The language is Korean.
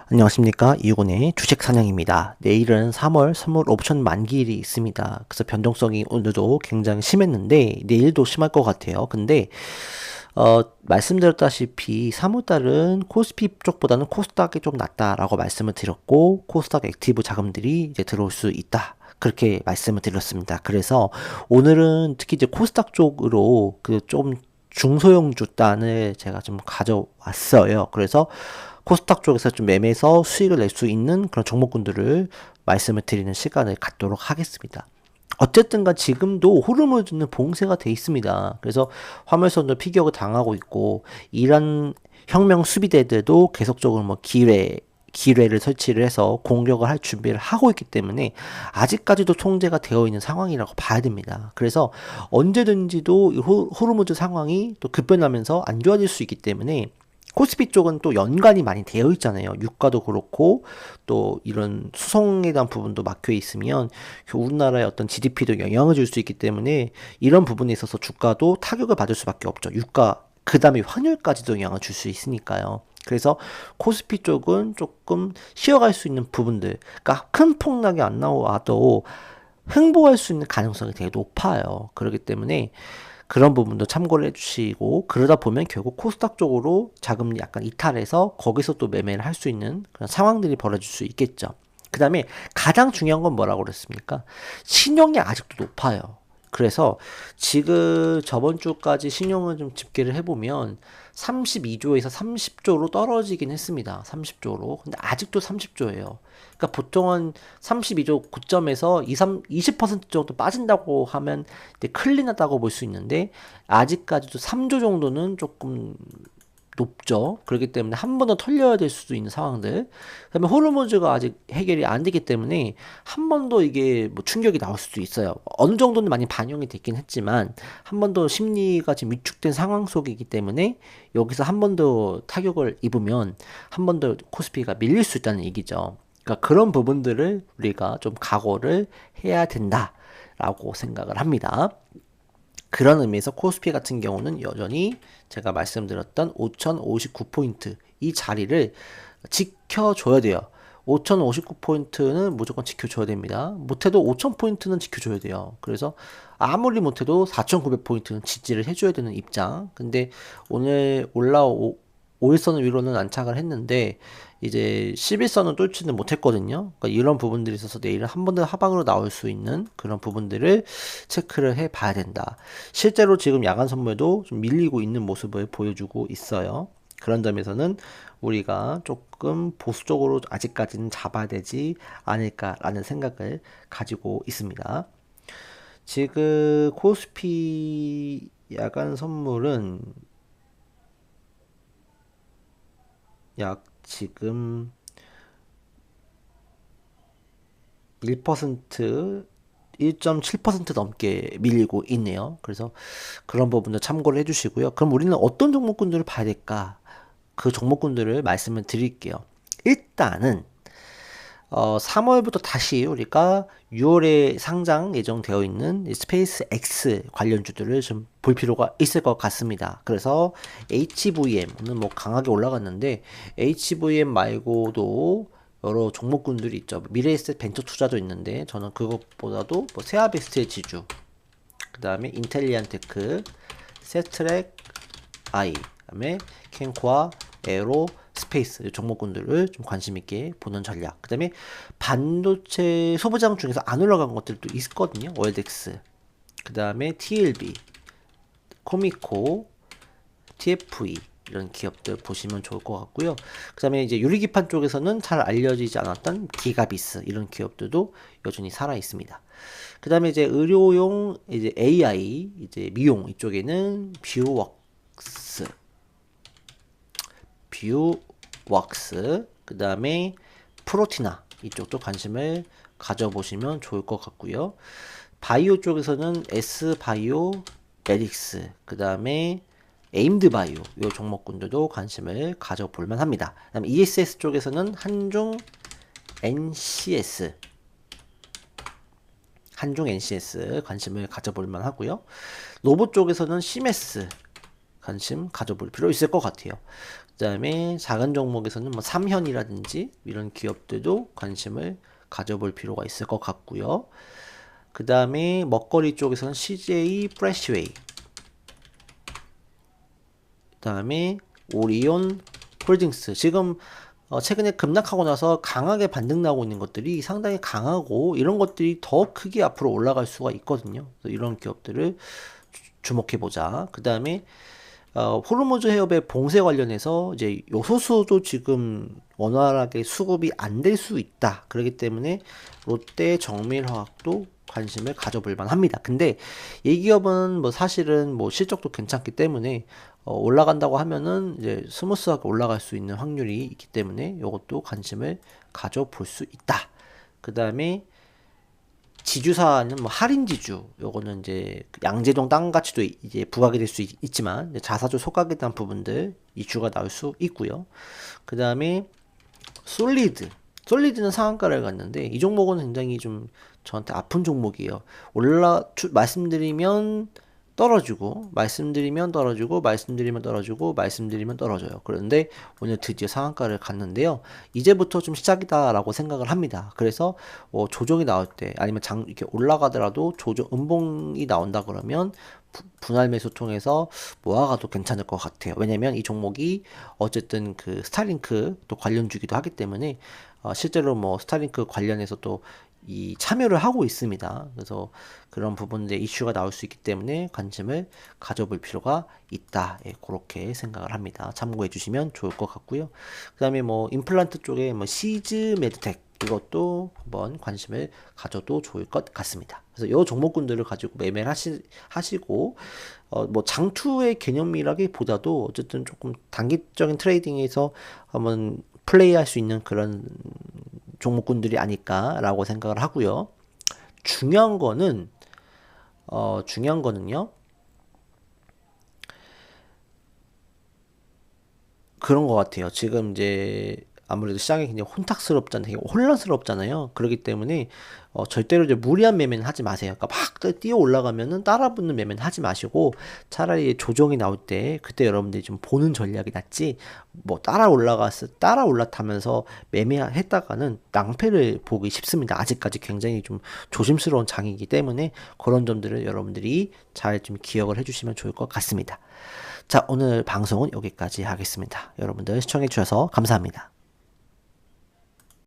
안녕하십니까, 이유곤의 주식 사냥입니다. 내일은 3월 선물 옵션 만기일이 있습니다. 그래서 변동성이 오늘도 굉장히 심했는데 내일도 심할 것 같아요. 근데 말씀드렸다시피 3월달은 코스피 쪽보다는 코스닥이 좀 낫다라고 말씀을 드렸고, 코스닥 액티브 자금들이 이제 들어올 수 있다, 그렇게 말씀을 드렸습니다. 그래서 오늘은 특히 이제 코스닥 쪽으로 그 좀 중소형주 단을 제가 좀 가져왔어요. 그래서 코스닥 쪽에서 좀 매매해서 수익을 낼 수 있는 그런 종목군들을 말씀을 드리는 시간을 갖도록 하겠습니다. 어쨌든간 지금도 호르무즈는 봉쇄가 돼 있습니다. 그래서 화물선도 피격을 당하고 있고, 이란 혁명 수비대들도 계속적으로 뭐 기뢰를 설치를 해서 공격을 할 준비를 하고 있기 때문에 아직까지도 통제가 되어 있는 상황이라고 봐야 됩니다. 그래서 언제든지도 이 호르무즈 상황이 또 급변하면서 안 좋아질 수 있기 때문에, 코스피 쪽은 또 연관이 많이 되어 있잖아요. 유가도 그렇고 또 이런 수송에 대한 부분도 막혀 있으면 우리나라의 어떤 GDP도 영향을 줄 수 있기 때문에 이런 부분에 있어서 주가도 타격을 받을 수밖에 없죠. 유가 그 다음에 환율까지도 영향을 줄 수 있으니까요. 그래서 코스피 쪽은 조금 쉬어갈 수 있는 부분들, 그러니까 큰 폭락이 안 나와도 횡보할 수 있는 가능성이 되게 높아요. 그렇기 때문에 그런 부분도 참고를 해주시고, 그러다 보면 결국 코스닥 쪽으로 자금 약간 이탈해서 거기서 또 매매를 할 수 있는 그런 상황들이 벌어질 수 있겠죠. 그 다음에 가장 중요한 건 뭐라고 그랬습니까? 신용이 아직도 높아요. 그래서 지금 저번 주까지 신용을 좀 집계를 해보면 32조에서 30조로 떨어지긴 했습니다. 30조로. 근데 아직도 30조예요. 그러니까 보통은 32조 고점에서 20% 정도 빠진다고 하면 이제 클린하다고 볼 수 있는데, 아직까지도 3조 정도는 조금 높죠. 그렇기 때문에 한 번 더 털려야 될 수도 있는 상황들. 그다음에 호르무즈가 아직 해결이 안 되기 때문에 한 번 더 이게 뭐 충격이 나올 수도 있어요. 어느 정도는 많이 반영이 됐긴 했지만 한 번 더 심리가 지금 위축된 상황 속이기 때문에 여기서 한 번 더 타격을 입으면 한 번 더 코스피가 밀릴 수 있다는 얘기죠. 그러니까 그런 부분들을 우리가 좀 각오를 해야 된다라고 생각을 합니다. 그런 의미에서 코스피 같은 경우는 여전히 제가 말씀드렸던 5059포인트 이 자리를 지켜줘야 돼요. 5059포인트는 무조건 지켜줘야 됩니다. 못해도 5000포인트는 지켜줘야 돼요. 그래서 아무리 못해도 4900포인트는 지지를 해줘야 되는 입장. 근데 오늘 5일선을 위로는 안착을 했는데 이제 11선은 뚫지는 못했거든요. 그러니까 이런 부분들이 있어서 내일은 한 번 더 하방으로 나올 수 있는 그런 부분들을 체크를 해 봐야 된다. 실제로 지금 야간 선물도 좀 밀리고 있는 모습을 보여주고 있어요. 그런 점에서는 우리가 조금 보수적으로 아직까지는 잡아야 되지 않을까라는 생각을 가지고 있습니다. 지금 코스피 야간 선물은 약 지금 1%, 1.7% 넘게 밀리고 있네요. 그래서 그런 부분도 참고를 해주시고요. 그럼 우리는 어떤 종목군들을 봐야 될까? 그 종목군들을 말씀을 드릴게요. 일단은 3월부터 다시 우리가 6월에 상장 예정되어 있는 스페이스 X 관련주들을 좀 볼 필요가 있을 것 같습니다. 그래서 HVM은 뭐 강하게 올라갔는데, HVM 말고도 여러 종목군들이 있죠. 미래에셋 벤처 투자도 있는데 저는 그것보다도 뭐 세아베스트의 지주, 그 다음에 인텔리안테크, 세트렉 아이, 그다음에 캔코아, 에로, 스페이스 종목군들을 좀 관심 있게 보는 전략. 그다음에 반도체 소부장 중에서 안 올라간 것들도 있거든요. 월덱스, 그다음에 TLB, 코미코, TFE 이런 기업들 보시면 좋을 것 같고요. 그다음에 이제 유리기판 쪽에서는 잘 알려지지 않았던 기가비스 이런 기업들도 여전히 살아 있습니다. 그다음에 이제 의료용 이제 AI 이제 미용 이쪽에는 뷰웍스, 그 다음에 프로티나 이쪽도 관심을 가져보시면 좋을 것 같고요. 바이오 쪽에서는 S바이오, 메딕스, 그 다음에 에임드바이오 이 종목군들도 관심을 가져볼만 합니다. 그 다음에 ESS 쪽에서는 한중 NCS 관심을 가져볼만 하고요. 로봇 쪽에서는 시메스 관심 가져볼 필요 있을 것 같아요. 그다음에 작은 종목에서는 뭐 삼현이라든지 이런 기업들도 관심을 가져볼 필요가 있을 것 같고요. 그다음에 먹거리 쪽에서는 CJ 프레시웨이, 그다음에 오리온 홀딩스. 지금 최근에 급락하고 나서 강하게 반등 나오고 있는 것들이 상당히 강하고 이런 것들이 더 크게 앞으로 올라갈 수가 있거든요. 그래서 이런 기업들을 주목해 보자. 그 다음에 호르무즈 해협의 봉쇄 관련해서 이제 요소수도 지금 원활하게 수급이 안 될 수 있다. 그렇기 때문에 롯데 정밀화학도 관심을 가져볼 만합니다. 근데 이 기업은 뭐 사실은 뭐 실적도 괜찮기 때문에 올라간다고 하면은 이제 스무스하게 올라갈 수 있는 확률이 있기 때문에 이것도 관심을 가져볼 수 있다. 그 다음에 지주사는 뭐 할인지주, 요거는 이제 양재동 땅 가치도 이제 부각이 될 수 있지만 자사주 속각에 대한 부분들 이슈가 나올 수 있고요. 그 다음에 솔리드는 상한가를 갔는데 이 종목은 굉장히 좀 저한테 아픈 종목이에요. 말씀드리면 떨어지고 말씀드리면 떨어지고 말씀드리면 떨어지고 말씀드리면 떨어져요. 그런데 오늘 드디어 상한가를 갔는데요. 이제부터 좀 시작이다라고 생각을 합니다. 그래서 조정이 나올 때 아니면 이렇게 올라가더라도 음봉이 나온다 그러면 분할 매수 통해서 모아가도 괜찮을 것 같아요. 왜냐면 이 종목이 어쨌든 그 스타링크 또 관련주기도 하기 때문에 실제로 뭐 스타링크 관련해서 또 이 참여를 하고 있습니다. 그래서 그런 부분에 이슈가 나올 수 있기 때문에 관심을 가져볼 필요가 있다. 예, 그렇게 생각을 합니다. 참고해 주시면 좋을 것 같고요. 그 다음에 뭐 임플란트 쪽에 뭐 시즈 메드텍 이것도 한번 관심을 가져도 좋을 것 같습니다. 그래서 이 종목군들을 가지고 매매를 하시고 뭐 장투의 개념이라기보다도 어쨌든 조금 단기적인 트레이딩에서 한번 플레이할 수 있는 그런 종목군들이 아닐까라고 생각을 하고요. 중요한 거는요. 그런 것 같아요. 지금 이제 아무래도 시장이 굉장히 혼란스럽잖아요. 그렇기 때문에 절대로 이제 무리한 매매는 하지 마세요. 그러니까 막 뛰어 올라가면은 따라붙는 매매는 하지 마시고 차라리 조정이 나올 때 그때 여러분들이 좀 보는 전략이 낫지 뭐 따라 올라타면서 매매했다가는 낭패를 보기 쉽습니다. 아직까지 굉장히 좀 조심스러운 장이기 때문에 그런 점들을 여러분들이 잘 좀 기억을 해주시면 좋을 것 같습니다. 자, 오늘 방송은 여기까지 하겠습니다. 여러분들 시청해 주셔서 감사합니다.